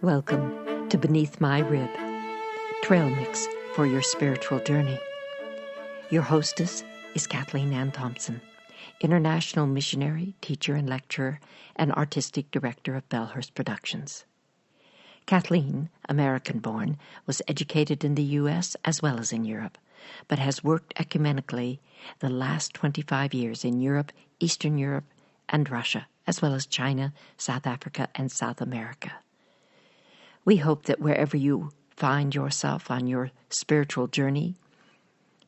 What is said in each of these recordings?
Welcome to Beneath My Rib, trail mix for your spiritual journey. Your hostess is Kathleen Ann Thompson, international missionary, teacher and lecturer, and artistic director of Bellhurst Productions. Kathleen, American-born, was educated in the U.S. as well as in Europe, but has worked ecumenically the last 25 years in Europe, Eastern Europe, and Russia, as well as China, South Africa, and South America. We hope that wherever you find yourself on your spiritual journey,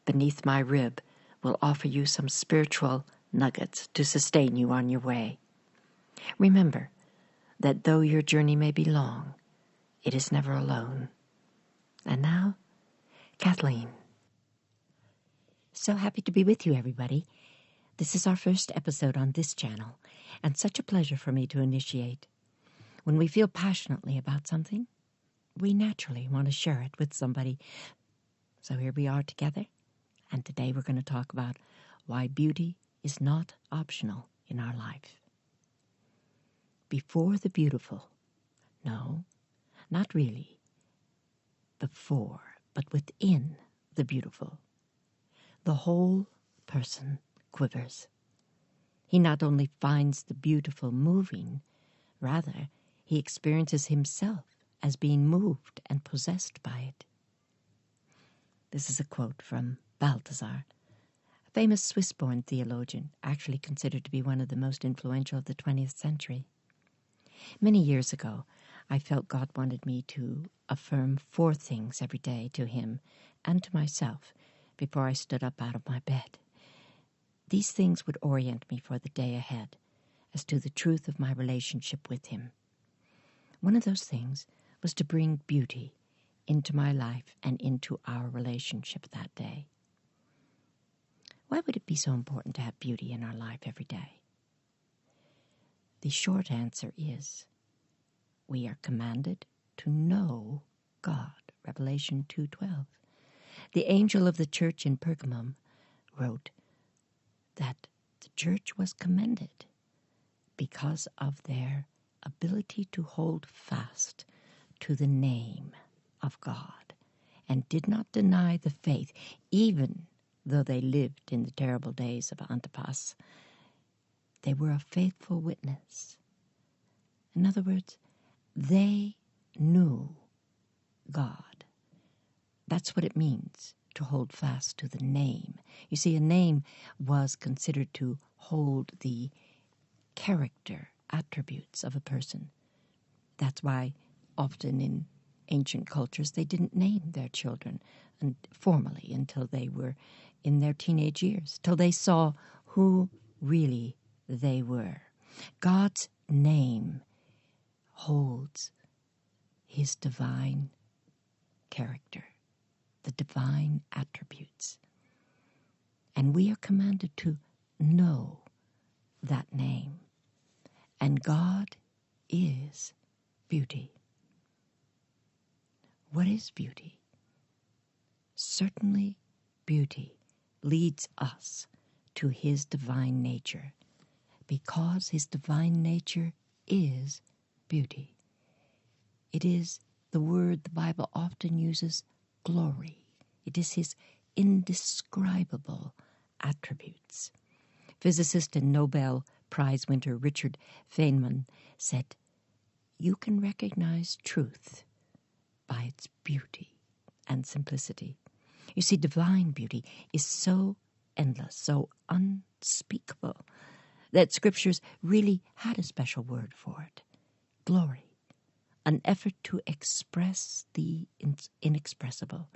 Beneath My Rib will offer you some spiritual nuggets to sustain you on your way. Remember that though your journey may be long, it is never alone. And now, Kathleen. So happy to be with you, everybody. This is our first episode on this channel, and such a pleasure for me to initiate. When we feel passionately about something, we naturally want to share it with somebody. So here we are together, and today we're going to talk about why beauty is not optional in our life. Before the beautiful. No, not really. Before, but within the beautiful. The whole person quivers. He not only finds the beautiful moving, rather, he experiences himself as being moved and possessed by it. This is a quote from Balthasar, a famous Swiss-born theologian, actually considered to be one of the most influential of the 20th century. Many years ago, I felt God wanted me to affirm 4 things every day to him and to myself before I stood up out of my bed. These things would orient me for the day ahead as to the truth of my relationship with him. One of those things was to bring beauty into my life and into our relationship that day. Why would it be so important to have beauty in our life every day? The short answer is, we are commanded to know God. Revelation 2:12. The angel of the church in Pergamum wrote that the church was commended because of their ability to hold fast to the name of God and did not deny the faith, even though they lived in the terrible days of Antipas. They were a faithful witness. In other words, they knew God. That's what it means to hold fast to the name. You see, a name was considered to hold the character attributes of a person. That's why often in ancient cultures they didn't name their children formally until they were in their teenage years, till they saw who really they were. God's name holds his divine character, the divine attributes. And we are commanded to know that name. And God is beauty. What is beauty? Certainly, beauty leads us to his divine nature, because his divine nature is beauty. It is the word the Bible often uses, glory. It is his indescribable attributes. Physicist and Nobel Prize winner Richard Feynman said, "You can recognize truth by its beauty and simplicity." You see, divine beauty is so endless, so unspeakable, that scriptures really had a special word for it. Glory, an effort to express the inexpressible.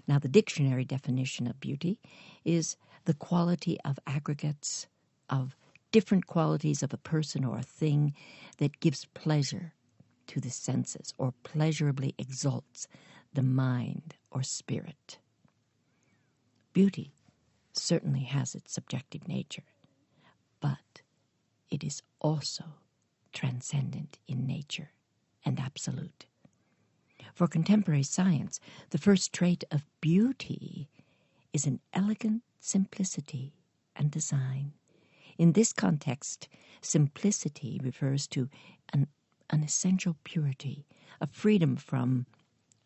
Now, the dictionary definition of beauty is the quality of aggregates of different qualities of a person or a thing that gives pleasure to the senses or pleasurably exalts the mind or spirit. Beauty certainly has its subjective nature, but it is also transcendent in nature and absolute. For contemporary science, the first trait of beauty is an elegant simplicity and design. In this context, simplicity refers to an essential purity, a freedom from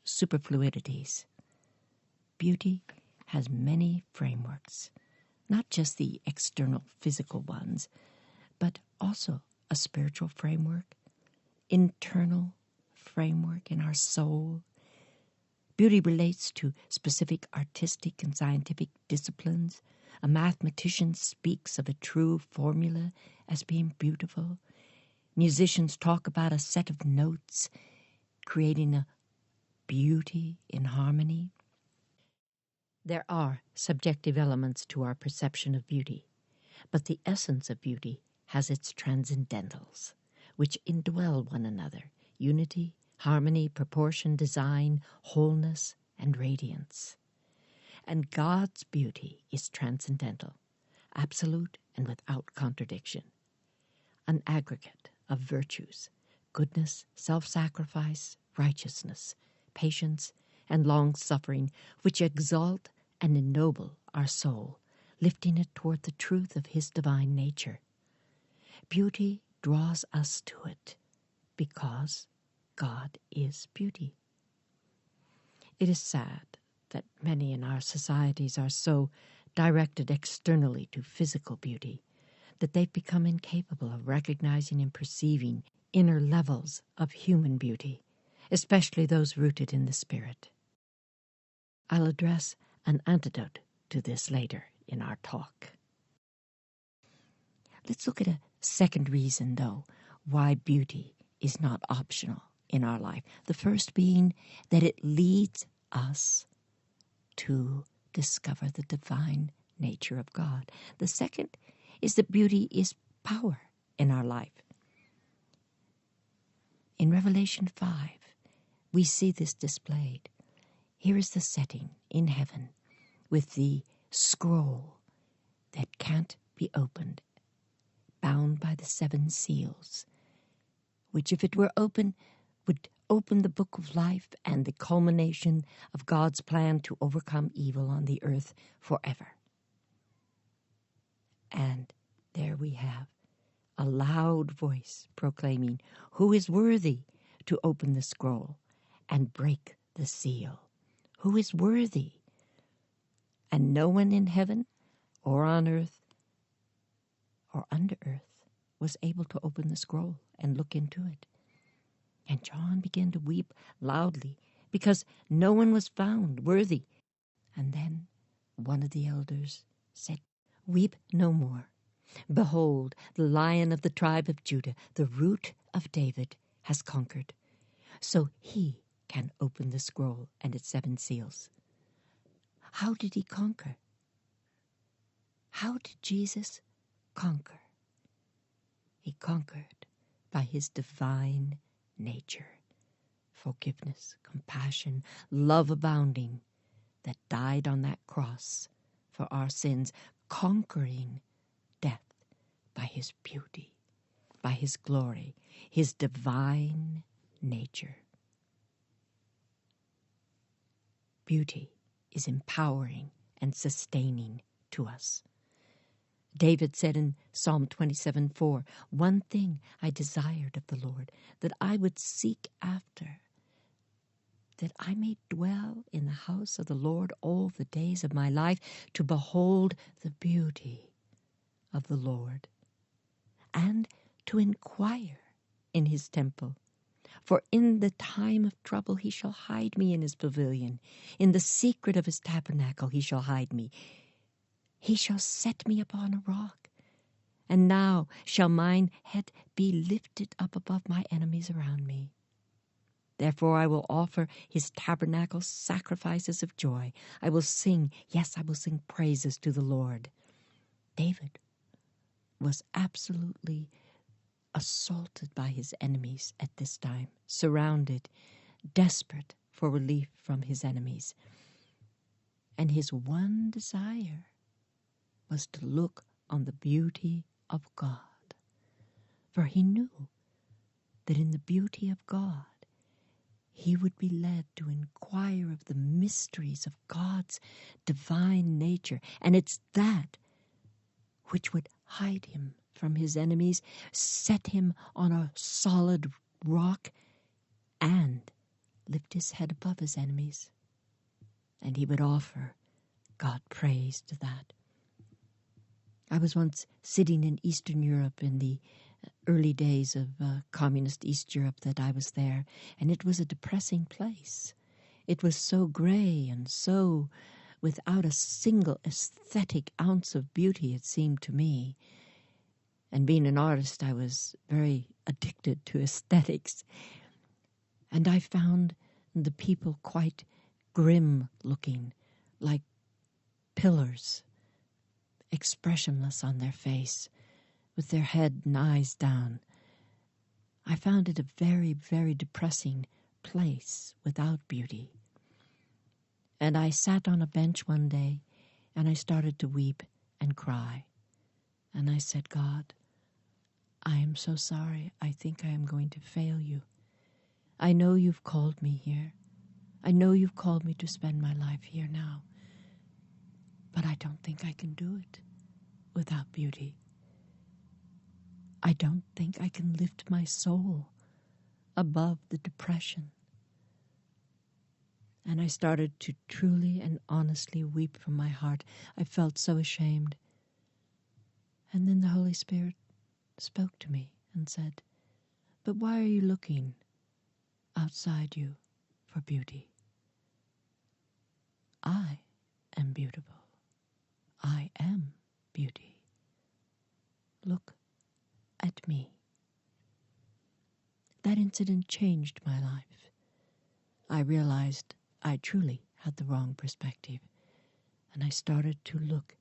superfluities. Beauty has many frameworks, not just the external physical ones, but also a spiritual framework, internal framework in our soul. Beauty relates to specific artistic and scientific disciplines. A mathematician speaks of a true formula as being beautiful. Musicians talk about a set of notes creating a beauty in harmony. There are subjective elements to our perception of beauty, but the essence of beauty has its transcendentals, which indwell one another: unity, harmony, proportion, design, wholeness, and radiance. And God's beauty is transcendental, absolute and without contradiction, an aggregate of virtues: goodness, self-sacrifice, righteousness, patience, and long-suffering, which exalt and ennoble our soul, lifting it toward the truth of His divine nature. Beauty draws us to it because God is beauty. It is sad that many in our societies are so directed externally to physical beauty that they've become incapable of recognizing and perceiving inner levels of human beauty, especially those rooted in the spirit. I'll address an antidote to this later in our talk. Let's look at a second reason, though, why beauty is not optional in our life. The first being that it leads us to discover the divine nature of God. The second is that beauty is power in our life. In Revelation 5, we see this displayed. Here is the setting in heaven with the scroll that can't be opened, bound by the 7 seals, which, if it were open, would open the book of life and the culmination of God's plan to overcome evil on the earth forever. And there we have a loud voice proclaiming, "Who is worthy to open the scroll and break the seal? Who is worthy?" And no one in heaven or on earth or under earth was able to open the scroll and look into it. And John began to weep loudly because no one was found worthy. And then one of the elders said, "Weep no more. Behold, the Lion of the tribe of Judah, the Root of David, has conquered. So He can open the scroll and its 7 seals." How did He conquer? How did Jesus conquer? He conquered by His divine nature, forgiveness, compassion, love abounding, that died on that cross for our sins, conquering death by His beauty, by His glory, His divine nature. Beauty is empowering and sustaining to us. David said in Psalm 27:4, "One thing I desired of the Lord, that I would seek after, that I may dwell in the house of the Lord all the days of my life, to behold the beauty of the Lord, and to enquire in His temple. For in the time of trouble He shall hide me in His pavilion. In the secret of His tabernacle He shall hide me. He shall set me upon a rock. And now shall mine head be lifted up above my enemies around me. Therefore I will offer His tabernacle sacrifices of joy. I will sing, yes, I will sing praises to the Lord." David was absolutely assaulted by his enemies at this time, surrounded, desperate for relief from his enemies. And his one desire was to look on the beauty of God. For he knew that in the beauty of God, he would be led to inquire of the mysteries of God's divine nature. And it's that which would hide him from his enemies, set him on a solid rock and lift his head above his enemies. And he would offer God praise to that. I was once sitting in Eastern Europe in the early days of communist East Europe that I was there, and it was a depressing place. It was so gray and so without a single aesthetic ounce of beauty, it seemed to me. And being an artist, I was very addicted to aesthetics. And I found the people quite grim looking, like pillars, expressionless on their face, with their head and eyes down. I found it a very, very depressing place without beauty. And I sat on a bench one day, and I started to weep and cry. And I said, God, I am so sorry. I think I am going to fail you. I know you've called me here. I know you've called me to spend my life here now. But I don't think I can do it without beauty. I don't think I can lift my soul above the depression. And I started to truly and honestly weep from my heart. I felt so ashamed. And then the Holy Spirit spoke to me and said, but why are you looking outside you for beauty? I am beautiful. I am beauty. Look at me. That incident changed my life. I realized I truly had the wrong perspective, and I started to look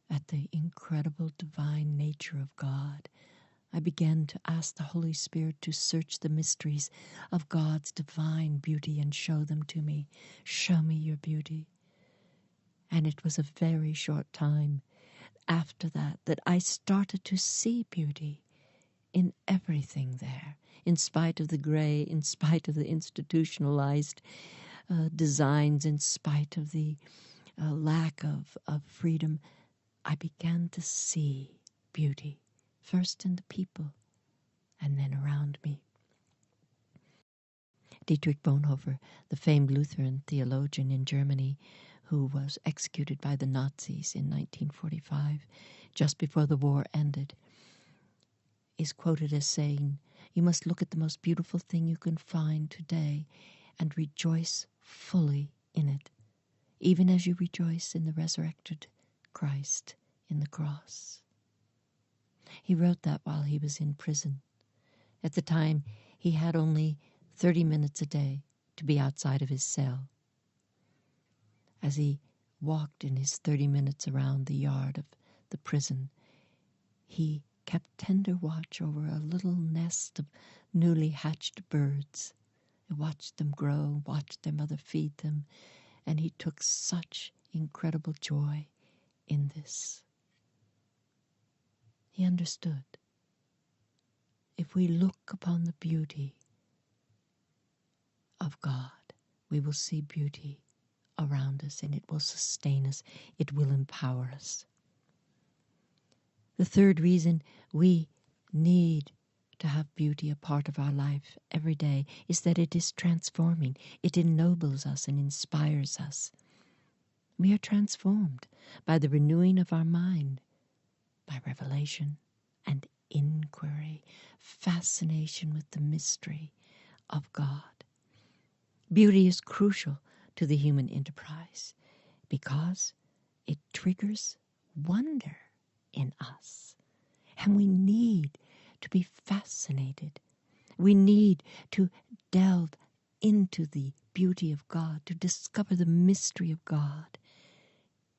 at the incredible divine nature of God. I began to ask the Holy Spirit to search the mysteries of God's divine beauty and show them to me. Show me your beauty. And it was a very short time after that I started to see beauty in everything there, in spite of the gray, in spite of the institutionalized designs, in spite of the lack of freedom. I began to see beauty, first in the people and then around me. Dietrich Bonhoeffer, the famed Lutheran theologian in Germany, who was executed by the Nazis in 1945, just before the war ended, is quoted as saying, you must look at the most beautiful thing you can find today and rejoice fully in it, even as you rejoice in the resurrected Christ in the cross. He wrote that while he was in prison. At the time, he had only 30 minutes a day to be outside of his cell. As he walked in his 30 minutes around the yard of the prison, he kept tender watch over a little nest of newly hatched birds. He watched them grow, watched their mother feed them, and he took such incredible joy in this. He understood. If we look upon the beauty of God, we will see beauty around us, and it will sustain us. It will empower us. The third reason we need to have beauty a part of our life every day is that it is transforming. It ennobles us and inspires us. We are transformed by the renewing of our mind, by revelation and inquiry, fascination with the mystery of God. Beauty is crucial to the human enterprise because it triggers wonder in us. And we need to be fascinated. We need to delve into the beauty of God, to discover the mystery of God.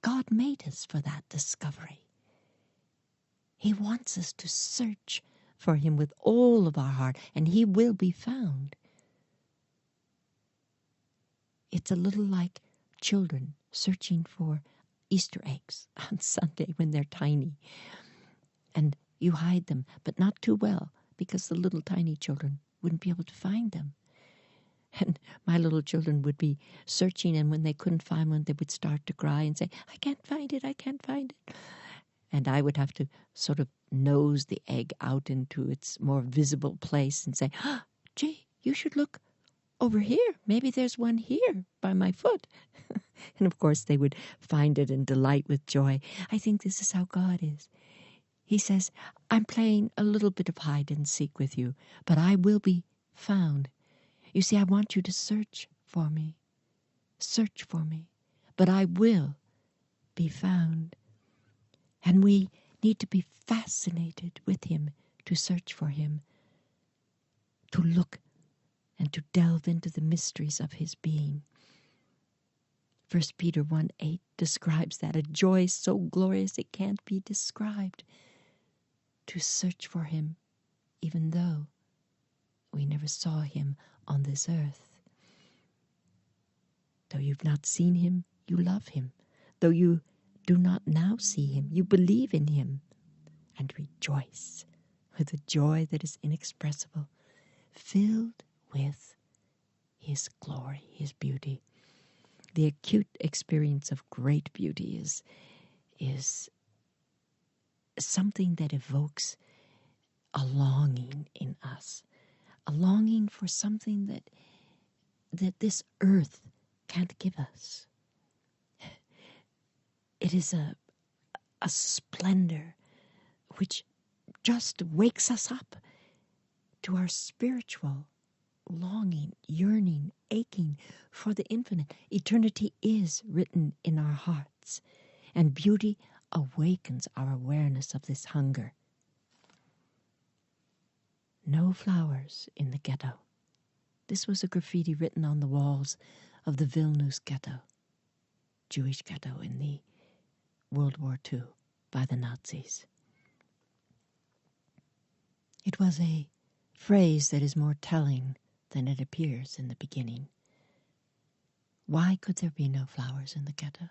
God made us for that discovery. He wants us to search for him with all of our heart, and he will be found. It's a little like children searching for Easter eggs on Sunday when they're tiny. And you hide them, but not too well, because the little tiny children wouldn't be able to find them. And my little children would be searching, and when they couldn't find one, they would start to cry and say, I can't find it, I can't find it. And I would have to sort of nose the egg out into its more visible place and say, Gee, you should look over here. Maybe there's one here by my foot. And of course they would find it and delight with joy. I think this is how God is. He says, I'm playing a little bit of hide and seek with you, but I will be found. You see, I want you to search for me. Search for me, but I will be found. And we need to be fascinated with him, to search for him, to look and to delve into the mysteries of his being. 1 Peter 1:8 describes that, a joy so glorious it can't be described. To search for him, even though we never saw him on this earth. Though you've not seen him, you love him. Though you do not now see him, you believe in him and rejoice with a joy that is inexpressible, filled with his glory, his beauty. The acute experience of great beauty is something that evokes a longing in us, a longing for something that this earth can't give us. It is a splendor which just wakes us up to our spiritual longing, yearning, aching for the infinite. Eternity is written in our hearts, and beauty awakens our awareness of this hunger. No flowers in the ghetto. This was a graffiti written on the walls of the Vilnius ghetto, Jewish ghetto in the World War II by the Nazis. It was a phrase that is more telling than it appears in the beginning. Why could there be no flowers in the ghetto?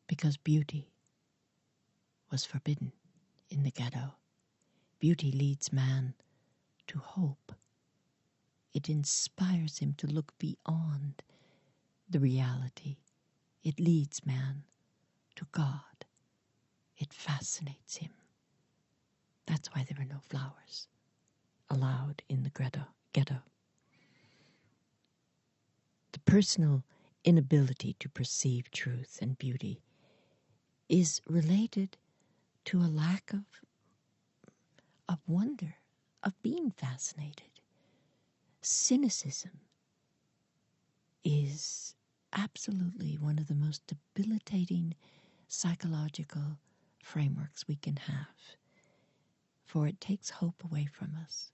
Because beauty was forbidden in the ghetto. Beauty leads man to hope. It inspires him to look beyond the reality. It leads man to God. It fascinates him. That's why there are no flowers allowed in the ghetto. The personal inability to perceive truth and beauty is related to a lack of wonder, of being fascinated. Cynicism is absolutely one of the most debilitating psychological frameworks we can have, for it takes hope away from us.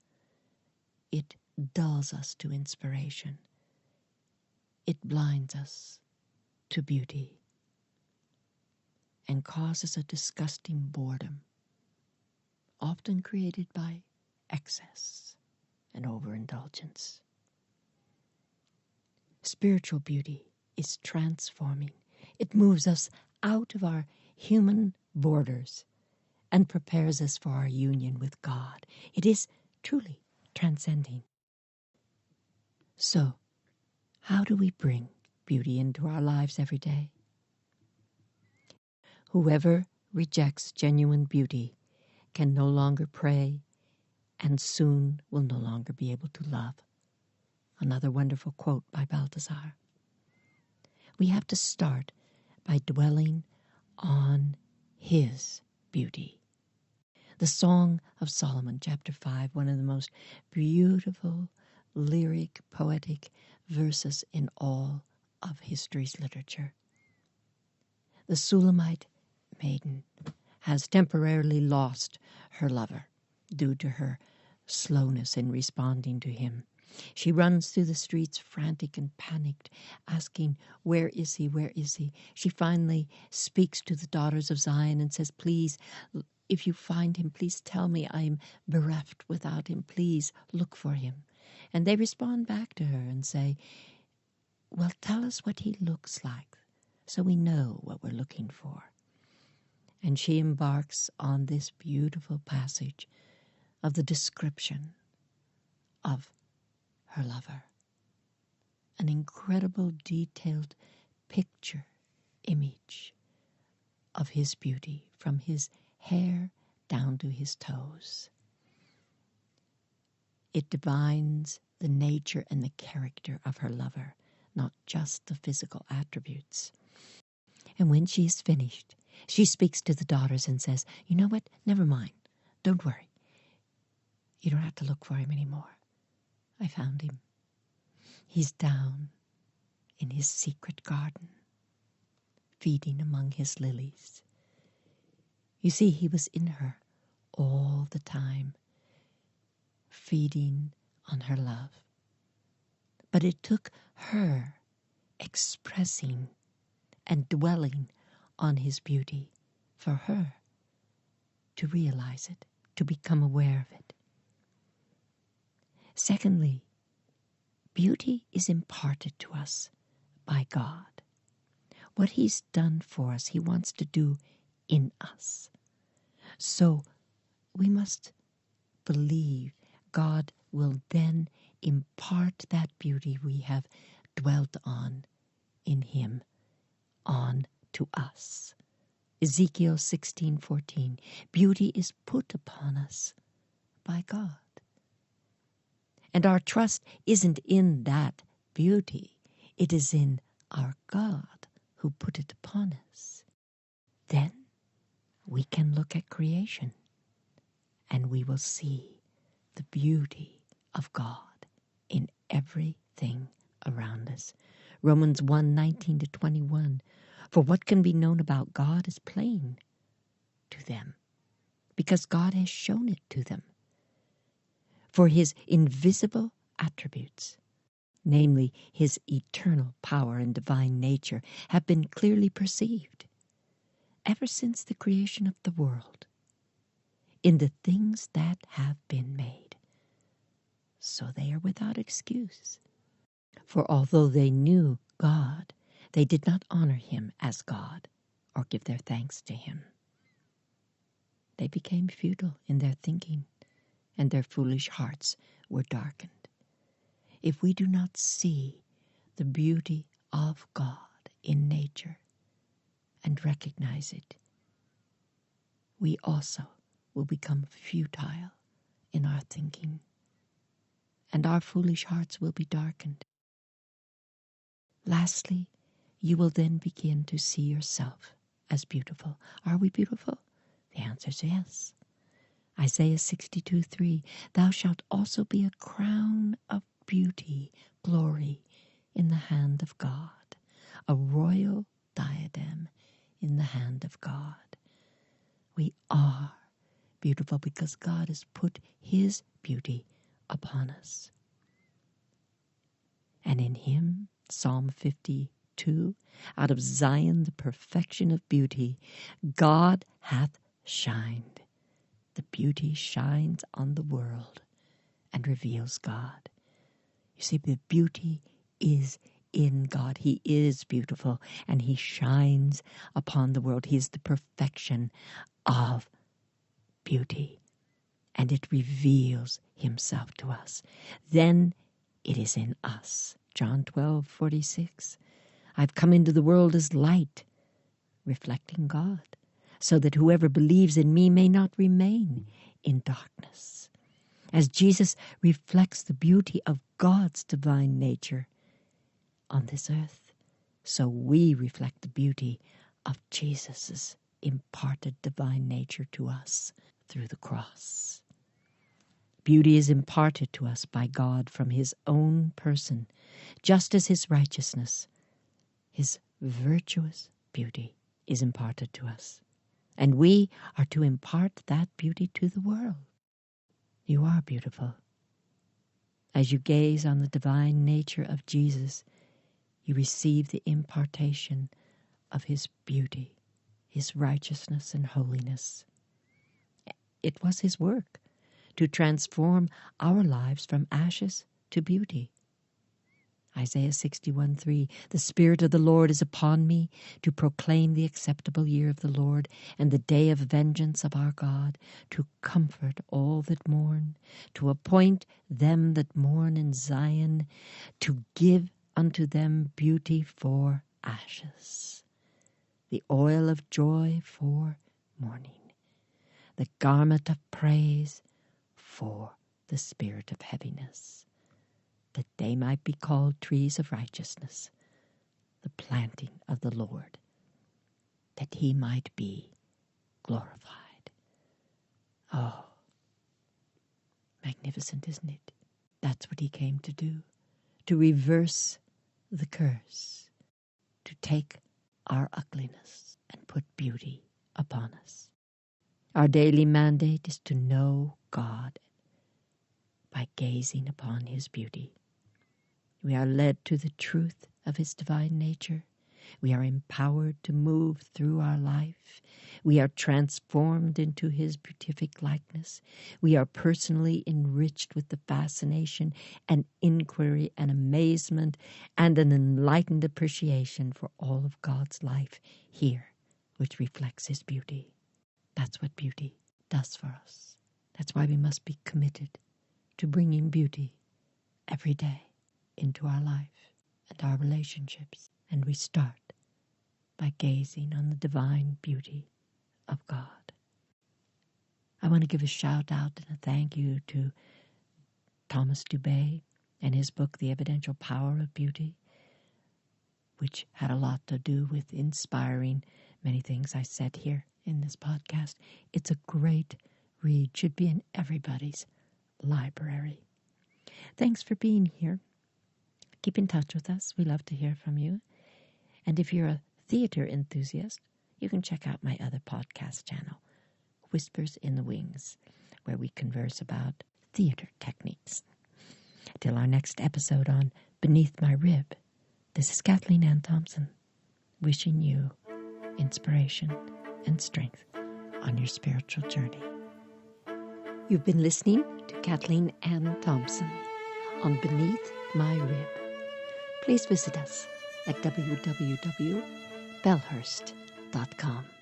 It dulls us to inspiration. It blinds us to beauty and causes a disgusting boredom, often created by excess and overindulgence. Spiritual beauty is transforming. It moves us out of our human borders and prepares us for our union with God. It is truly transcending. So, how do we bring beauty into our lives every day? Whoever rejects genuine beauty can no longer pray and soon will no longer be able to love. Another wonderful quote by Balthasar. We have to start by dwelling on his beauty. The Song of Solomon, chapter 5, one of the most beautiful, lyric, poetic verses in all of history's literature. The Shulamite maiden has temporarily lost her lover due to her slowness in responding to him. She runs through the streets frantic and panicked, asking, "Where is he? Where is he?" She finally speaks to the daughters of Zion and says, "Please, if you find him, please tell me. I am bereft without him. Please look for him." And they respond back to her and say, "Well, tell us what he looks like so we know what we're looking for." And she embarks on this beautiful passage of the description of her lover. An incredible, detailed picture, image of his beauty from his hair down to his toes. It divines the nature and the character of her lover, not just the physical attributes. And when she is finished, she speaks to the daughters and says, "You know what? Never mind. Don't worry. You don't have to look for him anymore. I found him. He's down in his secret garden, feeding among his lilies." You see, he was in her all the time, feeding on her love. But it took her expressing and dwelling on his beauty for her to realize it, to become aware of it. Secondly, beauty is imparted to us by God. What he's done for us, he wants to do in us. So we must believe God will then impart that beauty we have dwelt on in him on to us. Ezekiel 16:14, beauty is put upon us by God. And our trust isn't in that beauty. It is in our God who put it upon us. Then we can look at creation and we will see the beauty of God in everything around us. Romans 1:19-21, for what can be known about God is plain to them, because God has shown it to them. For his invisible attributes, namely his eternal power and divine nature, have been clearly perceived ever since the creation of the world in the things that have been made. So they are without excuse. For although they knew God, they did not honor him as God or give their thanks to him. They became futile in their thinking, and their foolish hearts were darkened. If we do not see the beauty of God in nature and recognize it, we also will become futile in our thinking, and our foolish hearts will be darkened. Lastly, you will then begin to see yourself as beautiful. Are we beautiful? The answer is yes. Isaiah 62:3, thou shalt also be a crown of beauty, glory in the hand of God, a royal diadem in the hand of God. We are beautiful because God has put his beauty upon us. And in him, Psalm 52, out of Zion the perfection of beauty, God hath shined. The beauty shines on the world and reveals God. You see, the beauty is in God. He is beautiful, and he shines upon the world. He is the perfection of beauty, and it reveals himself to us. Then it is in us. John 12:46, I've come into the world as light, reflecting God, so that whoever believes in me may not remain in darkness. As Jesus reflects the beauty of God's divine nature on this earth, so we reflect the beauty of Jesus' imparted divine nature to us through the cross. Beauty is imparted to us by God from his own person, just as his righteousness, his virtuous beauty, is imparted to us. And we are to impart that beauty to the world. You are beautiful. As you gaze on the divine nature of Jesus, you receive the impartation of his beauty, his righteousness and holiness. It was his work to transform our lives from ashes to beauty. Isaiah 61:3, the Spirit of the Lord is upon me to proclaim the acceptable year of the Lord and the day of vengeance of our God, to comfort all that mourn, to appoint them that mourn in Zion, to give unto them beauty for ashes, the oil of joy for mourning, the garment of praise for the spirit of heaviness, that they might be called trees of righteousness, the planting of the Lord, that he might be glorified. Oh, magnificent, isn't it? That's what he came to do, to reverse the curse, to take our ugliness and put beauty upon us. Our daily mandate is to know God by gazing upon his beauty. We are led to the truth of his divine nature. We are empowered to move through our life. We are transformed into his beatific likeness. We are personally enriched with the fascination and inquiry and amazement and an enlightened appreciation for all of God's life here, which reflects his beauty. That's what beauty does for us. That's why we must be committed to bringing beauty every day into our life and our relationships. And we start by gazing on the divine beauty of God. I want to give a shout out and a thank you to Thomas Dubay and his book, The Evidential Power of Beauty, which had a lot to do with inspiring many things I said here in this podcast. It's a great read, should be in everybody's library. Thanks for being here. Keep in touch with us. We love to hear from you. And if you're a theater enthusiast, you can check out my other podcast channel, Whispers in the Wings, where we converse about theater techniques. Till our next episode on Beneath My Rib, this is Kathleen Ann Thompson, wishing you inspiration and strength on your spiritual journey. You've been listening to Kathleen Ann Thompson on Beneath My Rib. Please visit us at www.bellhurst.com.